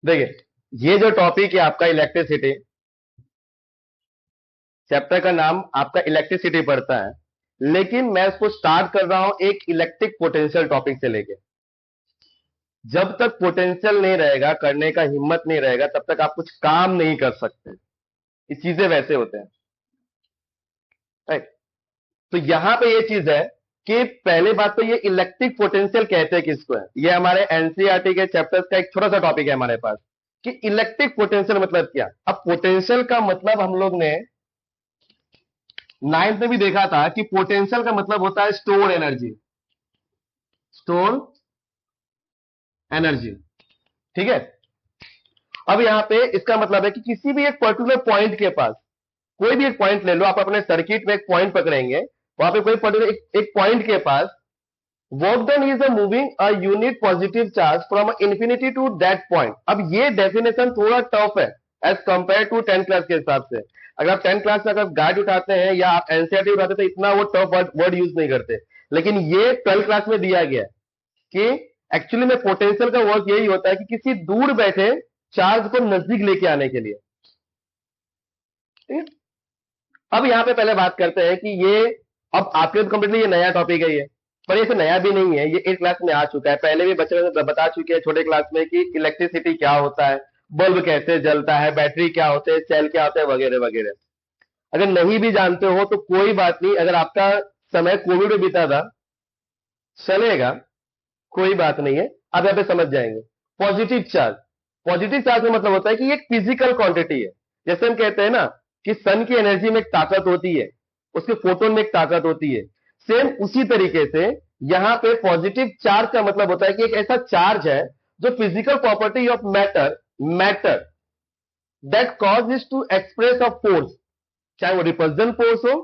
देखिए ये जो टॉपिक है आपका इलेक्ट्रिसिटी, चैप्टर का नाम आपका इलेक्ट्रिसिटी पड़ता है, लेकिन मैं इसको स्टार्ट कर रहा हूं एक इलेक्ट्रिक पोटेंशियल टॉपिक से लेके। जब तक पोटेंशियल नहीं रहेगा, करने का हिम्मत नहीं रहेगा, तब तक आप कुछ काम नहीं कर सकते। ये चीजें वैसे होते हैं, राइट। तो यहां पे ये चीज है कि पहले बात तो ये इलेक्ट्रिक पोटेंशियल कहते हैं किसको है, ये हमारे एनसीईआरटी के चैप्टर्स का एक छोटा सा टॉपिक है हमारे पास कि इलेक्ट्रिक पोटेंशियल मतलब क्या। अब पोटेंशियल का मतलब हम लोग ने नाइन्थ में भी देखा था कि पोटेंशियल का मतलब होता है स्टोर एनर्जी, स्टोर एनर्जी, ठीक है। अब यहां पे इसका मतलब है कि किसी भी एक पर्टिकुलर पॉइंट के पास, कोई भी एक पॉइंट ले लो आप, अपने सर्किट में एक पॉइंट पकड़ेंगे, वहां पे कोई पर्टिकुलर एक पॉइंट के पास work done is a moving a unit positive charge from infinity to that point. अब ये डेफिनेशन थोड़ा टफ है as compare to 10th class के हिसाब से। अगर आप 10th क्लास में अगर गाइड उठाते हैं या आप एनसीईआरटी उठाते हैं तो इतना वो टफ वर्ड यूज नहीं करते, लेकिन ये 12th क्लास में दिया गया है कि एक्चुअली में पोटेंशियल का वर्क यही होता है कि किसी दूर बैठे चार्ज को नजदीक लेके आने के लिए, ठीक है। अब यहां पे पहले बात करते हैं कि ये अब आपके लिए कंप्लीटली ये नया टॉपिक है, ये पर ये नया भी नहीं है, ये 8th क्लास में आ चुका है। पहले भी बच्चे बता चुके हैं छोटे क्लास में कि इलेक्ट्रिसिटी क्या होता है, बल्ब कैसे जलता है, बैटरी क्या होते हैं, सेल क्या होते हैं, वगैरह वगैरह। अगर नहीं भी जानते हो तो कोई बात नहीं, अगर आपका समय कोविड में बीता था चलेगा, कोई बात नहीं है, आप यहां पे समझ जाएंगे। पॉजिटिव चार्ज, पॉजिटिव चार्ज का मतलब होता है कि ये एक फिजिकल क्वांटिटी है। जैसे हम कहते हैं ना कि सन की एनर्जी में एक ताकत होती है, उसके फोटोन में एक ताकत होती है, सेम उसी तरीके से यहां पे पॉजिटिव चार्ज का मतलब होता है कि एक ऐसा चार्ज है जो physical property of matter that causes to express of force, चाहे वो रिपल्जन फोर्स हो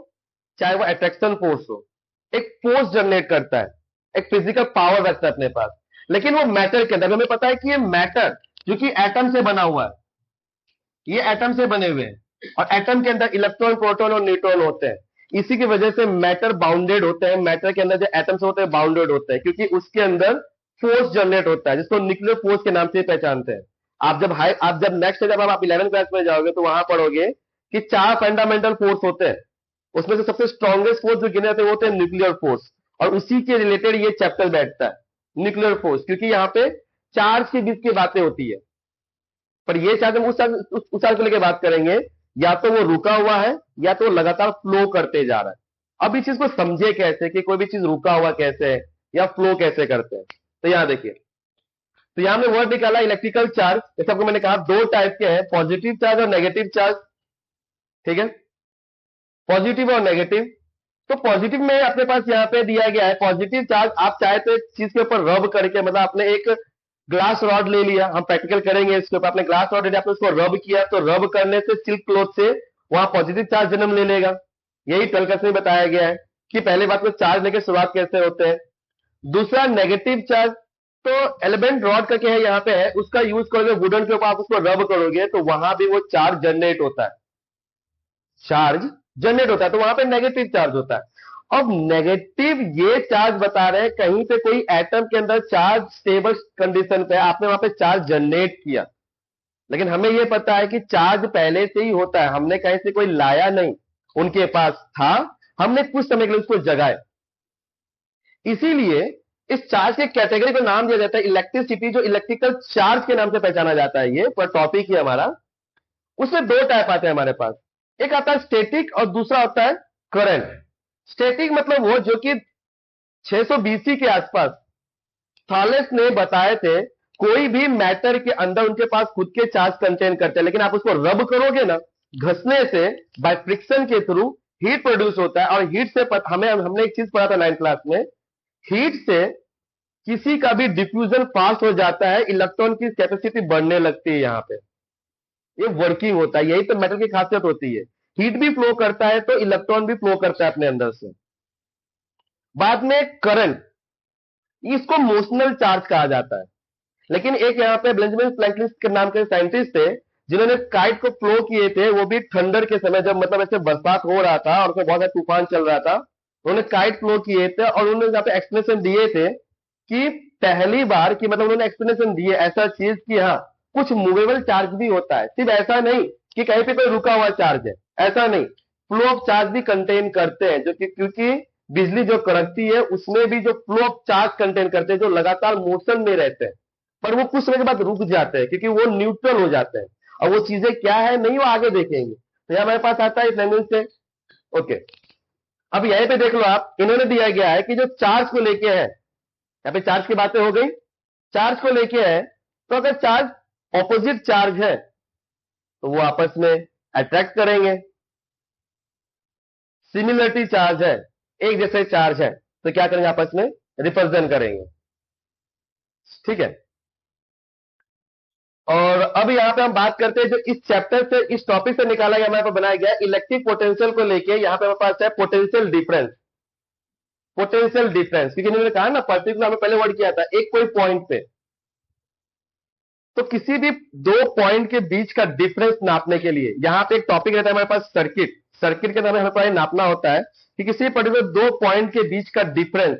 चाहे वो अट्रैक्शन फोर्स हो, एक फोर्स जनरेट करता है, एक फिजिकल पावर रखता है अपने पास। लेकिन वो मैटर के अंदर, हमें पता है कि ये मैटर जो कि एटम से बना हुआ है, ये एटम से बने हुए हैं और एटम के अंदर इलेक्ट्रॉन, प्रोटॉन और न्यूट्रॉन होते हैं। इसी की वजह से मैटर बाउंडेड होते हैं, मैटर के अंदर जो एटम्स होते हैं बाउंडेड होते हैं, क्योंकि उसके अंदर फोर्स जनरेट होता है जिसको न्यूक्लियर फोर्स के नाम से पहचानते हैं। आप जब नेक्स्ट जब आप 11th क्लास में जाओगे तो वहां पढ़ोगे कि 4 फंडामेंटल फोर्स होते हैं, उसमें से सबसे स्ट्रॉन्गेस्ट फोर्स जो गिने जाते हैं वो होते हैं न्यूक्लियर फोर्स, और उसी के रिलेटेड ये चैप्टर बैठता है न्यूक्लियर फोर्स, क्योंकि यहां पे चार्ज के बीच की बातें होती है। पर ये चार्ज हम उस चार्ज को लेकर बात करेंगे, या तो वो रुका हुआ है या तो लगातार फ्लो करते जा रहा है। अब इस चीज को समझे कैसे कि कोई भी चीज रुका हुआ कैसे है या फ्लो कैसे करते हैं। तो यहां देखिए, तो यहां हमने वर्ड निकाला इलेक्ट्रिकल चार्ज। जैसे आपको मैंने कहा दो टाइप के हैं, पॉजिटिव चार्ज और नेगेटिव चार्ज, ठीक है, पॉजिटिव और नेगेटिव। तो पॉजिटिव में अपने पास यहां पे दिया गया है पॉजिटिव चार्ज, आप चाहे तो एक चीज के ऊपर रब करके, मतलब आपने एक ग्लास रॉड ले लिया, हम प्रैक्टिकल करेंगे इसके ऊपर, आपने ग्लास रॉड ले लिया, आपने उसको रब किया, तो रब करने से सिल्क क्लॉथ से वहां पॉजिटिव चार्ज जन्म ले लेगा। यही 12th क्लास में बताया गया है कि पहले बात में चार्ज लेके शुरुआत कैसे होते हैं। दूसरा नेगेटिव चार्ज, तो एलिमेंट रॉड करके है यहां पे है, उसका यूज करोगे वुडन के ऊपर, आप उसको रब करोगे तो वहां भी वो चार्ज जनरेट होता है, चार्ज जनरेट होता है, तो वहां पे नेगेटिव चार्ज होता है। अब नेगेटिव ये चार्ज बता रहे हैं कहीं पे कोई एटम के अंदर चार्ज स्टेबल कंडीशन पे, आपने वहां पे चार्ज जनरेट किया, लेकिन हमें यह पता है कि चार्ज पहले से ही होता है, हमने कहीं से कोई लाया नहीं, उनके पास था, हमने कुछ समय के लिए उसको जगाए। इसीलिए इस चार्ज के कैटेगरी को नाम दिया जाता है इलेक्ट्रिसिटी, जो इलेक्ट्रिकल चार्ज के नाम से पहचाना जाता है। ये पर टॉपिक ही हमारा, उसमें दो टाइप आते हैं हमारे पास, एक आता है स्टैटिक और दूसरा होता है करंट। स्टैटिक मतलब वो जो कि 600 BC के आसपास थॉलेस ने बताए थे, कोई भी मैटर के अंदर उनके पास खुद के चार्ज कंटेन करते हैं, लेकिन आप उसको रब करोगे ना, घसने से बाय फ्रिक्शन के थ्रू हीट प्रोड्यूस होता है, और हीट से हमने एक चीज पढ़ा था 9th क्लास में, हीट से किसी का भी डिफ्यूजन फास्ट हो जाता है, इलेक्ट्रॉन की कैपेसिटी बढ़ने लगती है। यहां पे ये वर्किंग होता है, यही तो मेटल की खासियत होती है, हीट भी फ्लो करता है तो इलेक्ट्रॉन भी फ्लो करता है अपने अंदर से। बाद में करंट, इसको मोशनल चार्ज कहा जाता है। लेकिन एक यहां पे बेंजामिन फ्रैंकलिन के नाम के साइंटिस्ट थे जिन्होंने काइट को फ्लो किए थे, वो भी थंडर के समय, जब मतलब ऐसे बरसात हो रहा था और उसमें बहुत सारा तूफान चल रहा था, उन्होंने काइट फ्लो किए थे और उन्होंने यहाँ पे एक्सप्लेनेशन दिए थे कि पहली बार, कि मतलब उन्होंने एक्सप्लेनेशन दिए ऐसा चीज कि हाँ कुछ मूवेबल चार्ज भी होता है, सिर्फ ऐसा नहीं कि कहीं पे कोई रुका हुआ चार्ज है, ऐसा नहीं, फ्लो ऑफ चार्ज भी कंटेन करते हैं, जो कि क्योंकि बिजली जो कड़कती है उसमें भी जो फ्लो ऑफ चार्ज कंटेन करते हैं, जो लगातार मोशन में रहते हैं, पर वो कुछ समय के बाद रुक जाते हैं क्योंकि वो न्यूट्रल हो जाते हैं। और वो चीजें क्या है नहीं वो आगे देखेंगे। तो यहां हमारे पास आता है फ्लेमिंग से। ओके, अब यहीं पे देख लो आप, इन्होंने दिया गया है कि जो चार्ज को लेके है, यहाँ पे चार्ज की बातें हो गई, चार्ज को लेके है, तो अगर चार्ज ऑपोजिट चार्ज है तो वो आपस में अट्रैक्ट करेंगे, सिमिलरिटी चार्ज है, एक जैसे चार्ज है, तो क्या करेंगे आपस में रिप्रेजेंट करेंगे। ठीक है, और अब यहां पे हम बात करते हैं जो इस चैप्टर से, इस टॉपिक से निकाला गया, हमारे पास बनाया गया इलेक्ट्रिक पोटेंशियल को लेके। यहां पे हमारे पास है पोटेंशियल डिफरेंस, पोटेंशियल डिफरेंस, क्योंकि इन्होंने कहा ना पर्टिकुलर, हमें पहले वर्ड किया था, एक कोई पॉइंट पे, तो किसी भी दो पॉइंट के बीच का डिफरेंस नापने के लिए यहां पे एक टॉपिक रहता है हमारे पास सर्किट, सर्किट के अंदर हमें पास नापना होता है कि किसी पर्टिकुलर दो पॉइंट के बीच का डिफरेंस,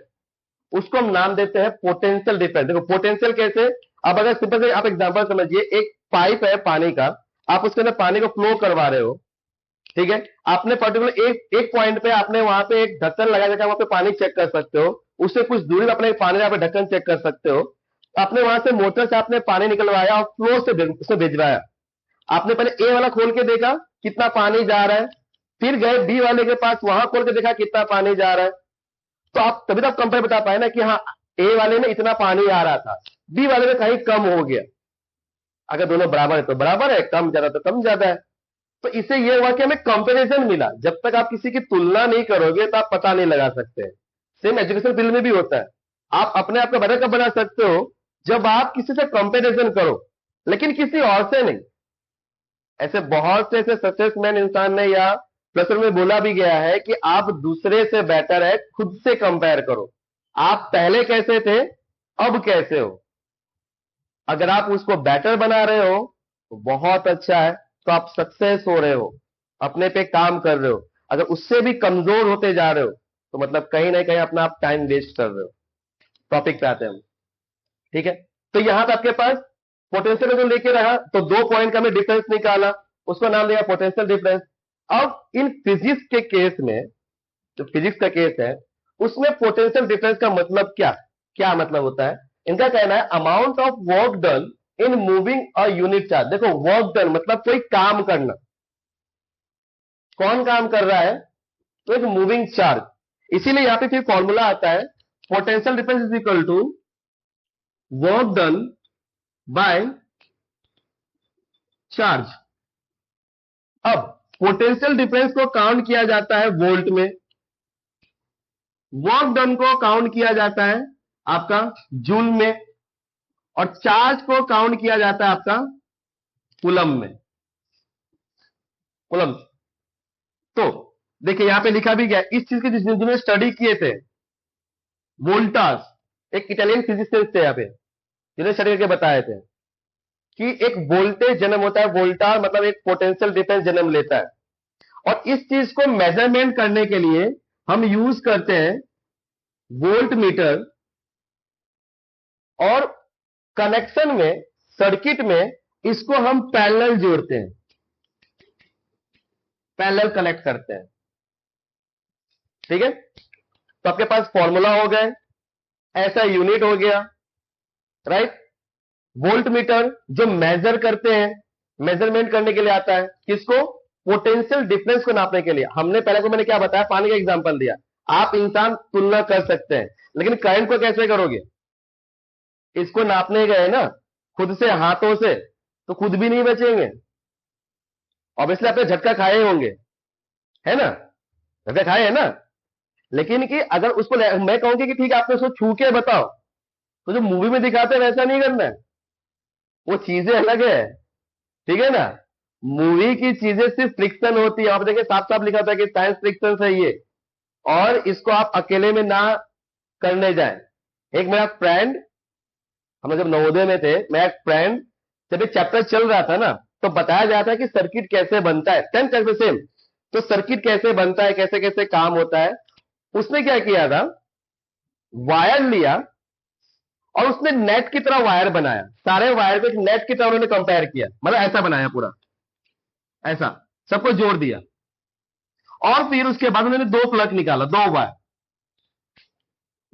उसको हम नाम देते हैं पोटेंशियल डिफरेंस। देखो पोटेंशियल कैसे, अब अगर सिंपल से आप एग्जांपल समझिए, एक पाइप है पानी का, आप उसके अंदर पानी को फ्लो करवा रहे हो, ठीक है, आपने पर्टिकुलर एक पॉइंट पे आपने वहां पे एक ढक्कन लगा देकर वहां पे पानी चेक कर सकते हो, उससे कुछ दूरी में अपने पानी का ढक्कन चेक कर सकते हो। आपने वहां से मोटर से आपने पानी निकलवाया और फ्लो से उसमें भिजवाया, आपने पहले ए वाला खोल के देखा कितना पानी जा रहा है, फिर गए बी वाले के पास, वहां खोल के देखा कितना पानी जा रहा है, तो आप तभी तो आप कंपेयर बता पाए ना कि हाँ ए वाले में इतना पानी आ रहा था, बी वाले में कहीं कम हो गया। अगर दोनों बराबर है तो बराबर है, कम ज्यादा तो कम ज्यादा है। तो इससे यह हुआ कि हमें कंपैरिजन मिला। जब तक आप किसी की तुलना नहीं करोगे तो आप पता नहीं लगा सकते। सेम एजुकेशन फील्ड में भी होता है, आप अपने आप को बेटर कब बना सकते हो, जब आप किसी से कंपैरिजन करो, लेकिन किसी और से नहीं। ऐसे बहुत से ऐसे सक्सेसमैन इंसान ने या प्रश्न में बोला भी गया है कि आप दूसरे से बेटर है, खुद से कंपेयर करो, आप पहले कैसे थे अब कैसे हो। अगर आप उसको बेटर बना रहे हो तो बहुत अच्छा है, तो आप सक्सेस हो रहे हो, अपने पे काम कर रहे हो। अगर उससे भी कमजोर होते जा रहे हो तो मतलब कहीं ना कहीं अपना आप टाइम वेस्ट कर रहे हो। टॉपिक पे आते हैं हम, ठीक है। तो यहां पे आपके पास पोटेंशियल जो लेके रहा, तो दो पॉइंट का हमें डिफरेंस निकाला, उसको नाम दिया पोटेंशियल डिफरेंस। अब इन फिजिक्स के केस में, जो फिजिक्स का केस है, उसमें पोटेंशियल डिफरेंस का मतलब क्या क्या मतलब होता है, इनका कहना है amount of work done in moving a unit charge. देखो वर्क डन मतलब कोई काम करना, कौन काम कर रहा है, तो एक मूविंग चार्ज। इसीलिए यहां पे फिर फॉर्मूला आता है potential difference is equal to work done by charge. अब पोटेंशियल डिफरेंस को काउंट किया जाता है वोल्ट में, वर्क डन को काउंट किया जाता है आपका जूल में, और चार्ज को काउंट किया जाता है आपका कूलम में, कूलम। तो देखिए यहां पे लिखा भी गया इस चीज के जिन्होंने स्टडी किए थे, वोल्टास, एक इटालियन फिजिसिस्ट थे यहाँ पे, जिन्होंने स्टडी करके बताए थे कि एक वोल्टेज जन्म होता है, वोल्टार मतलब एक पोटेंशियल डिफरेंस जन्म लेता है। और इस चीज को मेजरमेंट करने के लिए हम यूज करते हैं वोल्ट मीटर, और कनेक्शन में, सर्किट में इसको हम पैरेलल जोड़ते हैं, पैरेलल कनेक्ट करते हैं, ठीक है। तो आपके पास फॉर्मूला हो गए, ऐसा यूनिट हो गया, राइट। वोल्ट मीटर जो मेजर करते हैं, मेजरमेंट करने के लिए आता है, किसको, पोटेंशियल डिफरेंस को नापने के लिए। हमने पहले को मैंने क्या बताया, पानी का एग्जांपल दिया, आप इंसान तुलना कर सकते हैं, लेकिन करंट को कैसे करोगे, इसको नापने गए ना खुद से हाथों से तो खुद भी नहीं बचेंगे, ऑब्वियसली आपने झटका खाए होंगे, है ना, झटका खाए है ना। लेकिन कि अगर उसको मैं कहूंगी कि ठीक है आपने उसको छू के बताओ, तो जो मूवी में दिखाते हैं वैसा नहीं करना है, वो चीजें अलग है, ठीक है ना। मूवी की चीजें सिर्फ फ्रिक्शन होती है, आप देखिए साफ साफ लिखा था कि साइंस फ्रिक्शन है ये, और इसको आप अकेले में ना करने जाएं। एक मेरा फ्रेंड, हम जब नवोदय में थे, मेरा एक फ्रेंड, जब एक चैप्टर चल रहा था ना, तो बताया जाता है कि सर्किट कैसे बनता है, 10th क्लास में सेम, तो सर्किट कैसे बनता है, कैसे कैसे काम होता है। उसने क्या किया था, वायर लिया और उसने नेट की तरह वायर बनाया, सारे वायर को एक नेट की तरह उन्होंने कंपेयर किया, मतलब ऐसा बनाया पूरा, ऐसा सबको जोड़ दिया, और फिर उसके बाद उन्होंने दो प्लग निकाला, दो वायर,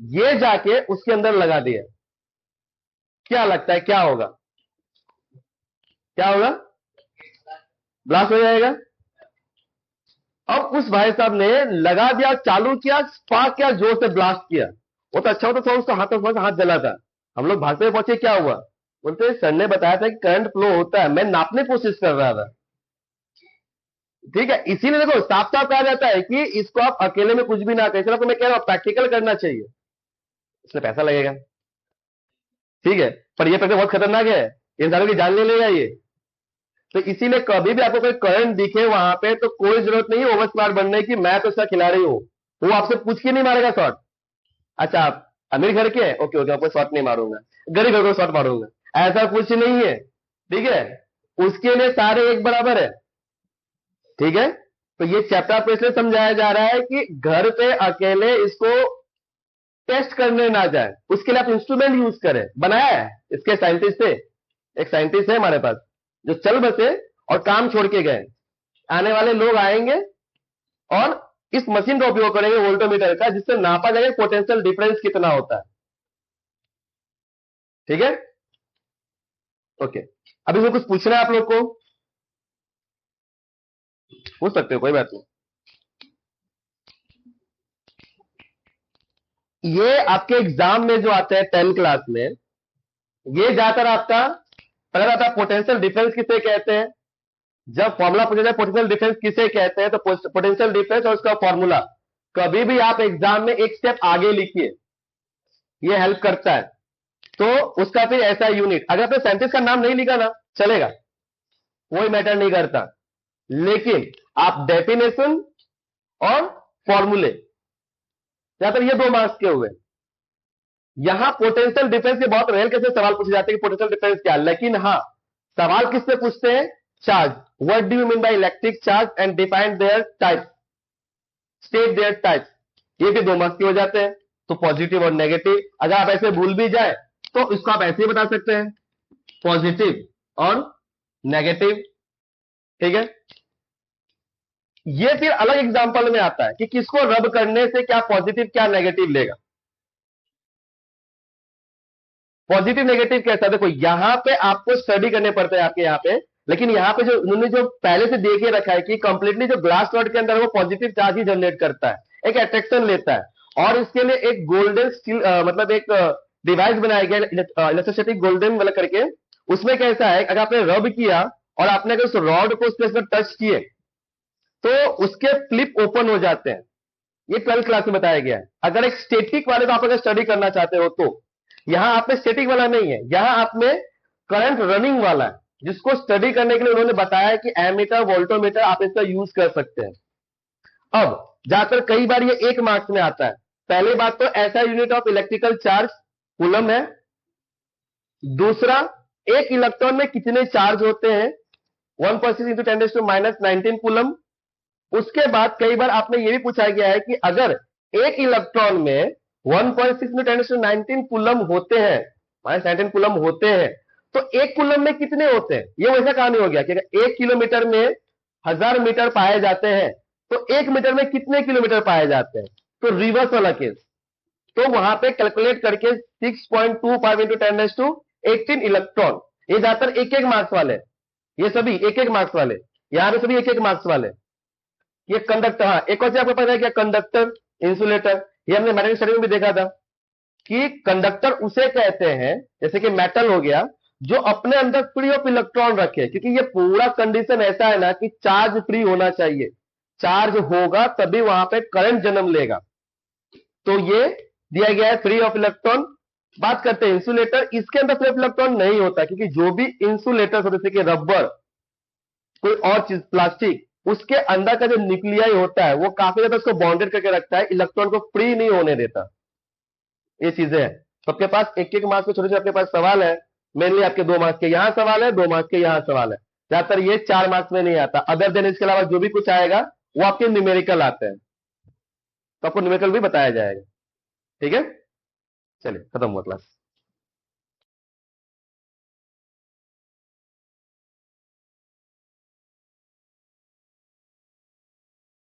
ये जाके उसके अंदर लगा दिया। क्या लगता है क्या होगा? क्या होगा? ब्लास्ट हो जाएगा। अब उस भाई साहब ने लगा दिया, चालू किया, स्पार्क किया, जोर से ब्लास्ट किया। वो तो अच्छा होता था, उसका हाथ जला था। हम लोग भागते हुए पहुंचे, क्या हुआ? बोलते सर ने बताया था कि करंट फ्लो होता है, मैं नापने की कोशिश कर रहा था। ठीक है, इसीलिए देखो साफ साफ कहा जाता है कि इसको आप अकेले में कुछ भी ना करें, तो मैं कह रहा हूं प्रैक्टिकल करना चाहिए, इसमें पैसा लगेगा, ठीक है, पर ये पैसे बहुत खतरनाक है, इंसानों की जान ले लेगा ये। तो इसीलिए कभी भी आपको कोई करंट दिखे वहां पे, तो कोई जरूरत नहीं है ओवर स्मार्ट बनने की, मैं तो इसका खिलाड़ी हूं। वो आपसे पूछ के नहीं मारेगा शॉट। अच्छा आप अमीर घर के हैं, ओके ओके, आपको शॉट नहीं मारूंगा, गरीब घर को शॉट मारूंगा, ऐसा कुछ नहीं है, ठीक है। उसके लिए सारे एक बराबर है, ठीक है। तो ये चैप्टर आपको इसलिए समझाया जा रहा है कि घर पे अकेले इसको टेस्ट करने ना जाए, उसके लिए आप इंस्ट्रूमेंट यूज करें। बनाया है इसके साइंटिस्ट थे, एक साइंटिस्ट है हमारे पास जो चल बसे और काम छोड़ के गए। आने वाले लोग आएंगे और इस मशीन का उपयोग करेंगे वोल्टोमीटर का, जिससे नापा जाएगा पोटेंशियल डिफरेंस कितना होता है, ठीक है। ओके, अब इसमें कुछ पूछना है आप लोग को? पूछ सकते हो, कोई बात नहीं। ये आपके एग्जाम में जो आता है 10th क्लास में, ये ज्यादातर आपका पहला आता है पोटेंशियल डिफरेंस किसे कहते हैं। जब फॉर्मूला पूछा जाए पोटेंशियल डिफरेंस किसे कहते हैं, तो पोटेंशियल डिफरेंस और उसका फॉर्मूला कभी भी आप एग्जाम में एक स्टेप आगे लिखिए, ये हेल्प करता है। तो उसका फिर ऐसा यूनिट, अगर आपने साइंटिस्ट का नाम नहीं लिखा ना चलेगा, कोई मैटर नहीं करता, लेकिन आप डेफिनेशन और फॉर्मूले, ज्यादातर ये 2 मार्क्स के हुए। यहां पोटेंशियल डिफरेंस के बहुत रेयर कैसे सवाल पूछे जाते हैं कि पोटेंशियल डिफरेंस क्या है, लेकिन हाँ सवाल किससे पूछते हैं? Charge, what do you mean by electric charge and define their type, state their type, ये भी 2 मार्क्स के हो जाते हैं। तो पॉजिटिव और नेगेटिव, अगर आप ऐसे भूल भी जाए तो इसको आप ऐसे ही बता सकते हैं, पॉजिटिव और नेगेटिव, ठीक है। ये फिर अलग एग्जांपल में आता है कि किसको रब करने से क्या पॉजिटिव क्या नेगेटिव लेगा। पॉजिटिव नेगेटिव कैसा, देखो यहां पे आपको स्टडी करने पड़ते हैं आपके यहाँ पे, लेकिन यहां पे जो उन्होंने जो पहले से दे के रखा है कि कंप्लीटली जो ग्लास रॉड के अंदर वो पॉजिटिव चार्ज ही जनरेट करता है, एक अट्रैक्शन लेता है, और इसके लिए एक गोल्डन स्टील मतलब एक डिवाइस बनाया गया इलेक्ट्रोस्टैटिक गोल्डन वाला करके। उसमें कैसा है, अगर आपने रब किया और आपने अगर उस रॉड को उसमें टच किए तो उसके फ्लिप ओपन हो जाते हैं, ये 12th क्लास में बताया गया है। अगर एक स्टैटिक वाले को आप अगर स्टडी करना चाहते हो तो यहां आप में स्टैटिक वाला नहीं है, यहां आप में करंट रनिंग वाला है, जिसको स्टडी करने के लिए उन्होंने बताया कि एमीटर वोल्टोमीटर आप इसका यूज कर सकते हैं। अब जाकर कई बार ये 1 मार्क्स में आता है। पहली बात तो ऐसा unit of electrical charge coulomb है। दूसरा, एक इलेक्ट्रॉन में कितने चार्ज होते हैं, 1.6 इंटू 10⁻⁹ कूलम। उसके बाद कई बार आपने ये भी पूछा गया है कि अगर एक इलेक्ट्रॉन में 1.6 इंटू 10⁻⁹ कूलम होते हैं, -19 कूलम होते हैं, तो एक कूलम में कितने होते हैं। ये वैसा कहानी हो गया कि अगर 1 किलोमीटर में 1000 मीटर पाए जाते हैं तो 1 मीटर में कितने किलोमीटर पाए जाते हैं, तो रिवर्स वाला केस। तो वहां पे कैलकुलेट करके 6.25 इंटू 10⁻18 इलेक्ट्रॉन, ये ज्यादातर 1-1 मार्क्स वाले, ये सभी 1-1 मार्क्स वाले, यहां पे सभी 1-1 मार्क्स वाले। ये कंडक्टर, हाँ एक और चीज आपको पता है क्या, कंडक्टर इंसुलेटर, ये हमने मैग्नेटिक स्टडी में भी देखा था कि कंडक्टर उसे कहते हैं, जैसे कि मेटल हो गया, जो अपने अंदर फ्री ऑफ इलेक्ट्रॉन रखे, क्योंकि ये पूरा कंडीशन ऐसा है ना कि चार्ज फ्री होना चाहिए, चार्ज होगा तभी वहां पे करंट जन्म लेगा। तो ये दिया गया है फ्री ऑफ इलेक्ट्रॉन। बात करते हैं इंसुलेटर, इसके अंदर फ्री ऑफ इलेक्ट्रॉन नहीं होता, क्योंकि जो भी इंसुलेटर होते जैसे कि रबर, कोई और चीज प्लास्टिक, उसके अंदर का जो न्यूक्लियाई होता है वो काफी ज्यादा उसको बाउंडेड करके रखता है, इलेक्ट्रॉन को फ्री नहीं होने देता। ये चीजें हैं। तो आपके पास 1-1 मार्क्स के छोटे छोटे आपके पास सवाल है, मेनली आपके 2 मार्क्स के यहां सवाल है, 2 मार्क्स के यहां सवाल है, ज्यादातर ये 4 मार्क्स में नहीं आता। अदर देन इसके अलावा जो भी कुछ आएगा वो आपके न्यूमेरिकल आते हैं, तो आपको न्यूमेरिकल भी बताया जाएगा, ठीक है। चलिए खत्म हुआ क्लास।